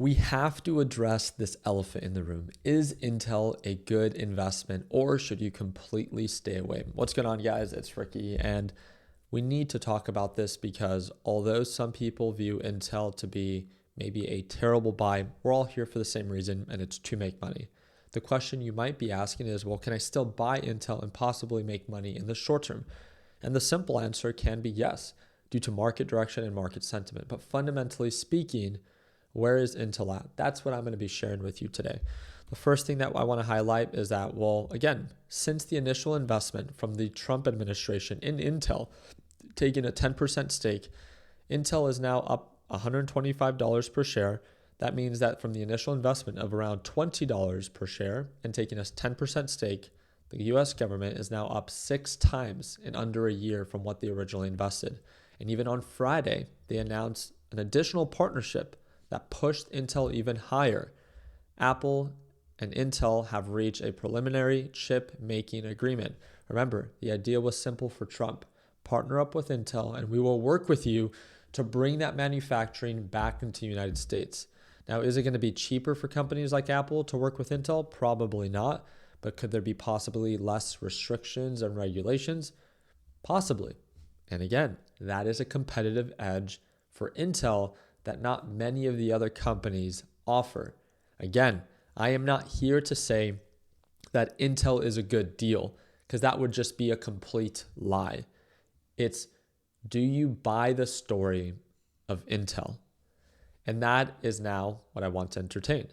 we have to address this elephant in the room. Is Intel a good investment, or should you completely stay away? What's going on, guys? It's Ricky, and we need to talk about this because although some people view Intel to be maybe a terrible buy, we're all here for the same reason, and it's to make money. The question you might be asking is, well, can I still buy Intel and possibly make money in the short term? And the simple answer can be yes, due to market direction and market sentiment. But fundamentally speaking, where is Intel at? That's what I'm going to be sharing with you today. The first thing that I want to highlight is that, well, again, since the initial investment from the Trump administration in Intel, taking a 10% stake, Intel is now up $125 per share. That means that from the initial investment of around $20 per share and taking a 10% stake, the US government is now up 6 times in under a year from what they originally invested. And even on Friday, they announced an additional partnership that pushed Intel even higher. Apple and Intel have reached a preliminary chip making agreement. Remember, the idea was simple for Trump. Partner up with Intel and we will work with you to bring that manufacturing back into the United States. Now, is it going to be cheaper for companies like Apple to work with Intel? Probably not. But could there be possibly less restrictions and regulations? Possibly. And again, that is a competitive edge for Intel that not many of the other companies offer. Again, I am not here to say that Intel is a good deal because that would just be a complete lie. It's, do you buy the story of Intel? And that is now what I want to entertain.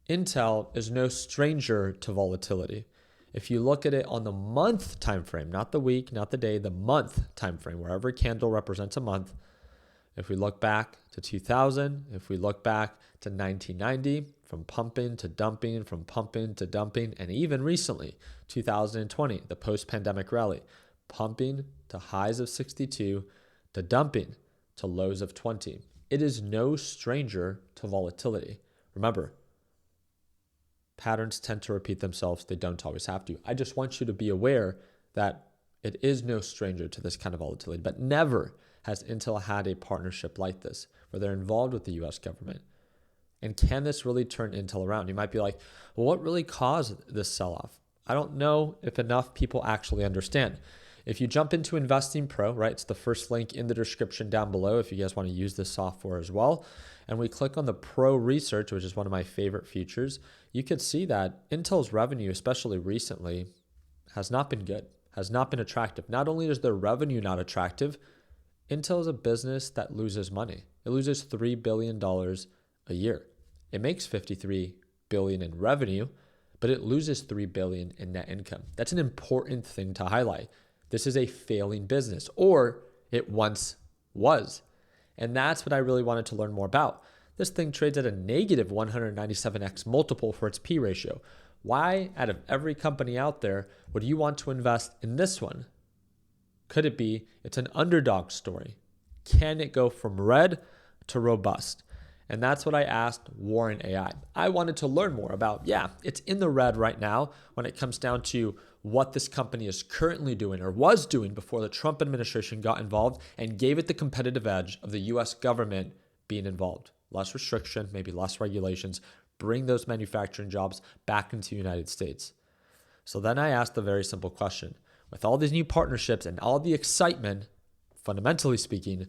Intel is no stranger to volatility. If you look at it on the month time frame, not the week, not the day, the month time frame, where every candle represents a month. If we look back to 2000, if we look back to 1990, from pumping to dumping, from pumping to dumping, and even recently, 2020, the post-pandemic rally, pumping to highs of 62, to dumping to lows of 20. It is no stranger to volatility. Remember, patterns tend to repeat themselves. They don't always have to. I just want you to be aware that it is no stranger to this kind of volatility, but never has Intel had a partnership like this where they're involved with the US government. And can this really turn Intel around? You might be like, well, what really caused this sell-off? I don't know if enough people actually understand. If you jump into Investing Pro, right, it's the first link in the description down below if you guys want to use this software as well. And we click on the Pro Research, which is one of my favorite features. You could see that Intel's revenue, especially recently, has not been good, has not been attractive. Not only is their revenue not attractive, Intel is a business that loses money. It loses $3 billion a year. It makes $53 billion in revenue, but it loses $3 billion in net income. That's an important thing to highlight. This is a failing business, or it once was. And that's what I really wanted to learn more about. This thing trades at a negative 197x multiple for its P ratio. Why, out of every company out there, would you want to invest in this one? Could it be it's an underdog story? Can it go from red to robust? And that's what I asked Warren AI. I wanted to learn more about, it's in the red right now when it comes down to what this company is currently doing or was doing before the Trump administration got involved and gave it the competitive edge of the US government being involved. Less restriction, maybe less regulations, bring those manufacturing jobs back into the United States. So then I asked a very simple question. With all these new partnerships and all the excitement, fundamentally speaking,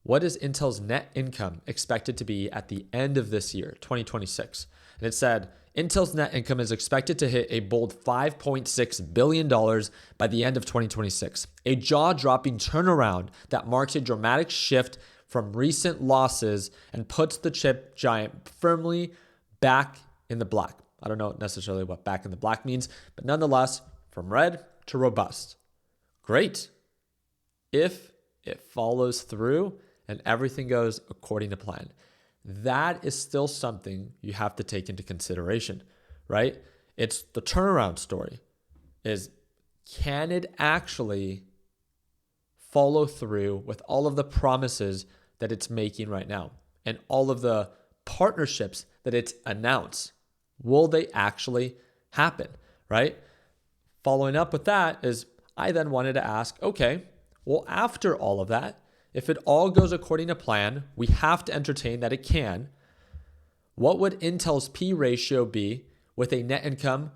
what is Intel's net income expected to be at the end of this year, 2026? And it said, Intel's net income is expected to hit a bold $5.6 billion by the end of 2026, a jaw-dropping turnaround that marks a dramatic shift from recent losses and puts the chip giant firmly back in the black. I don't know necessarily what back in the black means, but nonetheless, from red to robust. Great. If it follows through and everything goes according to plan. That is still something you have to take into consideration, right? It's the turnaround story. Can it actually follow through with all of the promises that it's making right now and all of the partnerships that it's announced? Will they actually happen, right? Following up with that is I then wanted to ask, okay, well, after all of that, if it all goes according to plan, we have to entertain that it can. What would Intel's P ratio be with a net income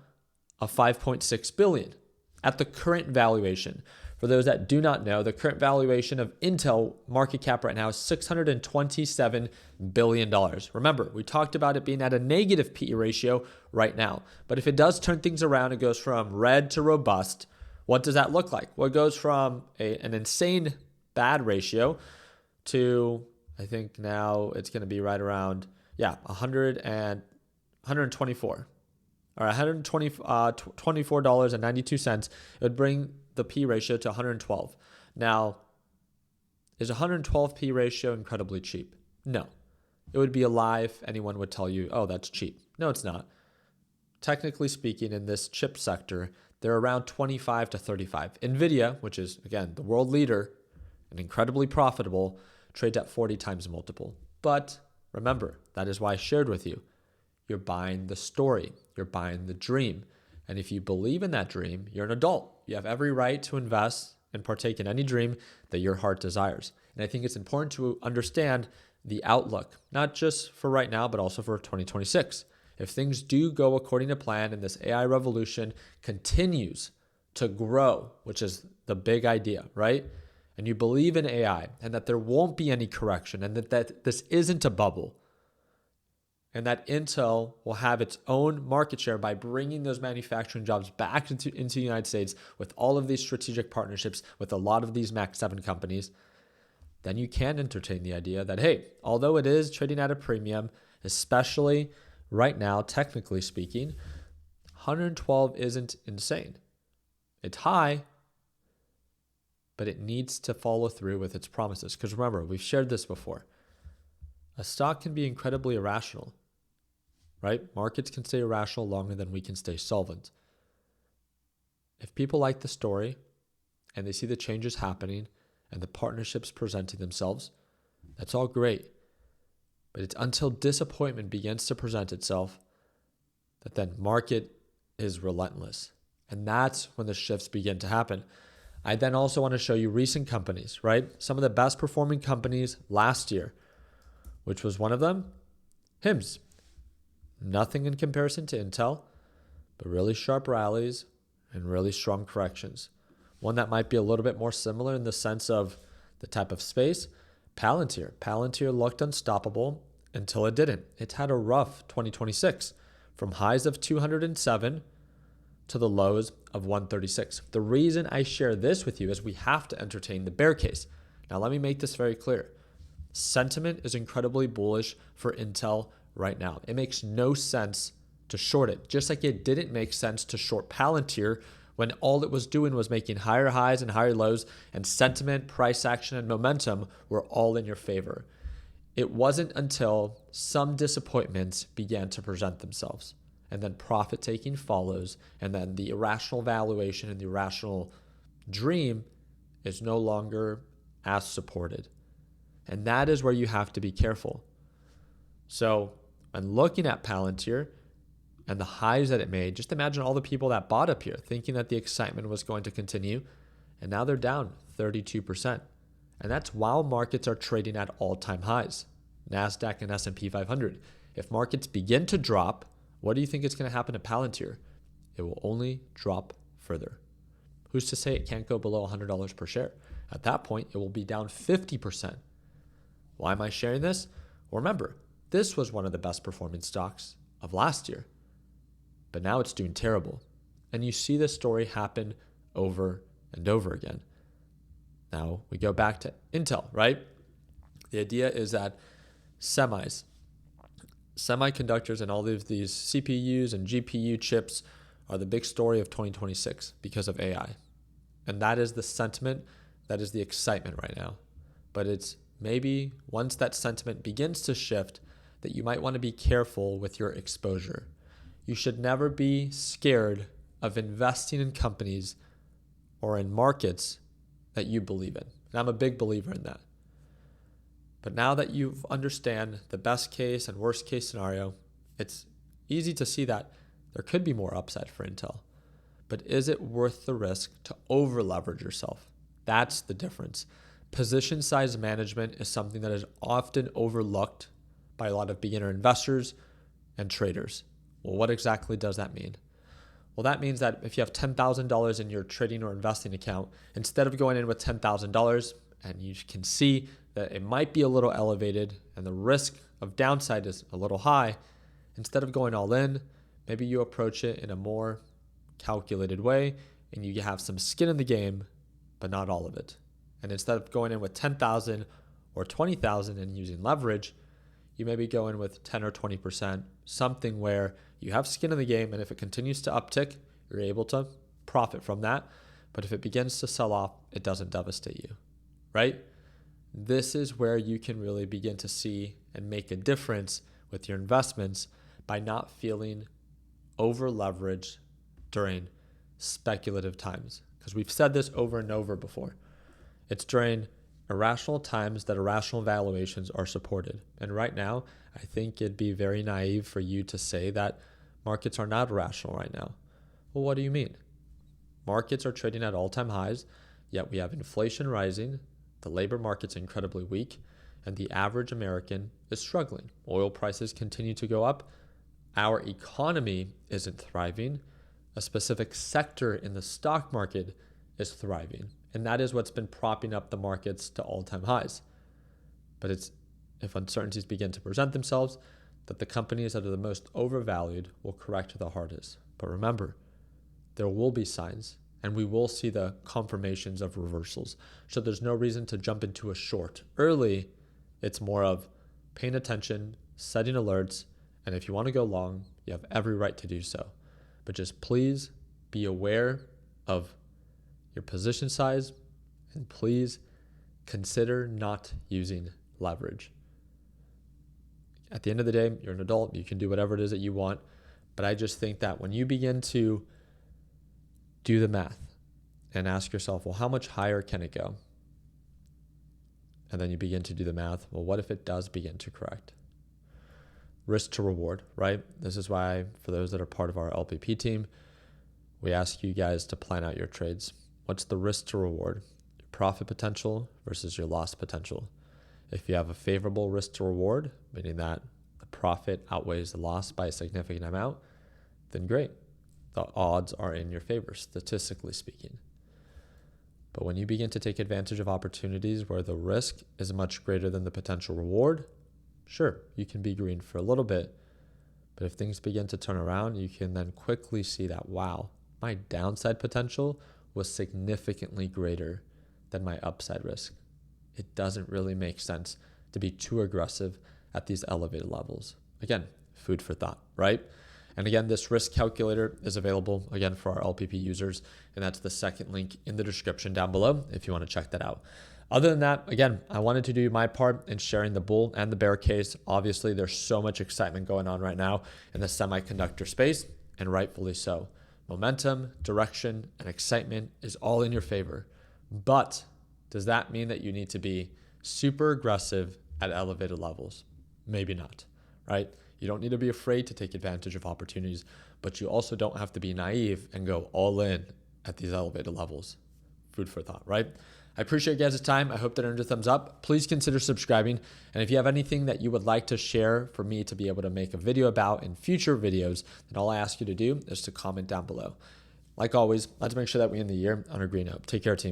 of 5.6 billion at the current valuation? For those that do not know, the current valuation of Intel market cap right now is $627 billion. Remember, we talked about it being at a negative PE ratio right now. But if it does turn things around, it goes from red to robust. What does that look like? Well, it goes from an insane bad ratio to, I think now it's going to be right around, 124 or $124.92. It would bring the P ratio to 112. Now, is 112 P ratio incredibly cheap? No. It would be a lie if anyone would tell you, oh, that's cheap. No, it's not. Technically speaking, in this chip sector, they're around 25 to 35. NVIDIA, which is, again, the world leader and incredibly profitable, trades at 40 times multiple. But remember, that is why I shared with you. You're buying the story. You're buying the dream. And if you believe in that dream, you're an adult. You have every right to invest and partake in any dream that your heart desires. And I think it's important to understand the outlook, not just for right now, but also for 2026. If things do go according to plan and this AI revolution continues to grow, which is the big idea, right? And you believe in AI and that there won't be any correction and that this isn't a bubble, and that Intel will have its own market share by bringing those manufacturing jobs back into the United States with all of these strategic partnerships with a lot of these Mac 7 companies, then you can entertain the idea that, hey, although it is trading at a premium, especially right now, technically speaking, 112 isn't insane. It's high, but it needs to follow through with its promises. Because remember, we've shared this before. A stock can be incredibly irrational, right? Markets can stay irrational longer than we can stay solvent. If people like the story and they see the changes happening and the partnerships presenting themselves, that's all great. But it's until disappointment begins to present itself that then market is relentless. And that's when the shifts begin to happen. I then also want to show you recent companies, right? Some of the best performing companies last year, which was one of them, HIMS. Nothing in comparison to Intel, but really sharp rallies and really strong corrections. One that might be a little bit more similar in the sense of the type of space, Palantir. Palantir looked unstoppable until it didn't. It's had a rough 2026 from highs of 207 to the lows of 136. The reason I share this with you is we have to entertain the bear case. Now, let me make this very clear. Sentiment is incredibly bullish for Intel right now. It makes no sense to short it, just like it didn't make sense to short Palantir when all it was doing was making higher highs and higher lows, and sentiment, price action, and momentum were all in your favor. It wasn't until some disappointments began to present themselves, and then profit taking follows, and then the irrational valuation and the irrational dream is no longer as supported. And that is where you have to be careful. So when looking at Palantir and the highs that it made, just imagine all the people that bought up here thinking that the excitement was going to continue, and now they're down 32%. And that's while markets are trading at all-time highs, NASDAQ and S&P 500. If markets begin to drop, what do you think is going to happen to Palantir? It will only drop further. Who's to say it can't go below $100 per share? At that point, it will be down 50%. Why am I sharing this? Well, remember, this was one of the best performing stocks of last year, but now it's doing terrible. And you see this story happen over and over again. Now we go back to Intel, right? The idea is that semiconductors and all of these CPUs and GPU chips are the big story of 2026 because of AI. And that is the sentiment, that is the excitement right now. But it's maybe once that sentiment begins to shift that you might want to be careful with your exposure. You should never be scared of investing in companies or in markets that you believe in. And I'm a big believer in that. But now that you understand the best case and worst case scenario, it's easy to see that there could be more upside for Intel. But is it worth the risk to over leverage yourself? That's the difference. Position size management is something that is often overlooked by a lot of beginner investors and traders. Well, what exactly does that mean? Well, that means that if you have $10,000 in your trading or investing account, instead of going in with $10,000 and you can see that it might be a little elevated and the risk of downside is a little high, instead of going all in, maybe you approach it in a more calculated way and you have some skin in the game, but not all of it. And instead of going in with 10,000 or 20,000 and using leverage, you maybe go in with 10 or 20%, something where you have skin in the game, and if it continues to uptick, you're able to profit from that. But if it begins to sell off, it doesn't devastate you, right? This is where you can really begin to see and make a difference with your investments by not feeling over leveraged during speculative times. Because we've said this over and over before. It's during irrational times that irrational valuations are supported. And right now, I think it'd be very naive for you to say that markets are not irrational right now. Well, what do you mean? Markets are trading at all-time highs, yet we have inflation rising, the labor market's incredibly weak, and the average American is struggling. Oil prices continue to go up. Our economy isn't thriving. A specific sector in the stock market is thriving. And that is what's been propping up the markets to all-time highs. But it's if uncertainties begin to present themselves, that the companies that are the most overvalued will correct the hardest. But remember, there will be signs, and we will see the confirmations of reversals. So there's no reason to jump into a short. Early, it's more of paying attention, setting alerts, and if you want to go long, you have every right to do so. But just please be aware of your position size, and please consider not using leverage. At the end of the day, you're an adult, you can do whatever it is that you want, but I just think that when you begin to do the math and ask yourself, well, how much higher can it go? And then you begin to do the math, well, what if it does begin to correct? Risk to reward, right? This is why, for those that are part of our LPP team, we ask you guys to plan out your trades. What's the risk to reward? Your profit potential versus your loss potential. If you have a favorable risk to reward, meaning that the profit outweighs the loss by a significant amount, then great. The odds are in your favor, statistically speaking. But when you begin to take advantage of opportunities where the risk is much greater than the potential reward, sure, you can be green for a little bit, but if things begin to turn around, you can then quickly see that, wow, my downside potential was significantly greater than my upside risk. It doesn't really make sense to be too aggressive at these elevated levels. Again, food for thought, right? And again, this risk calculator is available, again, for our LPP users, and that's the second link in the description down below if you want to check that out. Other than that, again, I wanted to do my part in sharing the bull and the bear case. Obviously, there's so much excitement going on right now in the semiconductor space, and rightfully so. Momentum, direction, and excitement is all in your favor. But does that mean that you need to be super aggressive at elevated levels? Maybe not, right? You don't need to be afraid to take advantage of opportunities, but you also don't have to be naive and go all in at these elevated levels. Food for thought, right? I appreciate you guys' time. I hope that earned a thumbs up. Please consider subscribing. And if you have anything that you would like to share for me to be able to make a video about in future videos, then all I ask you to do is to comment down below. Like always, let's make sure that we end the year on a green note. Take care, team.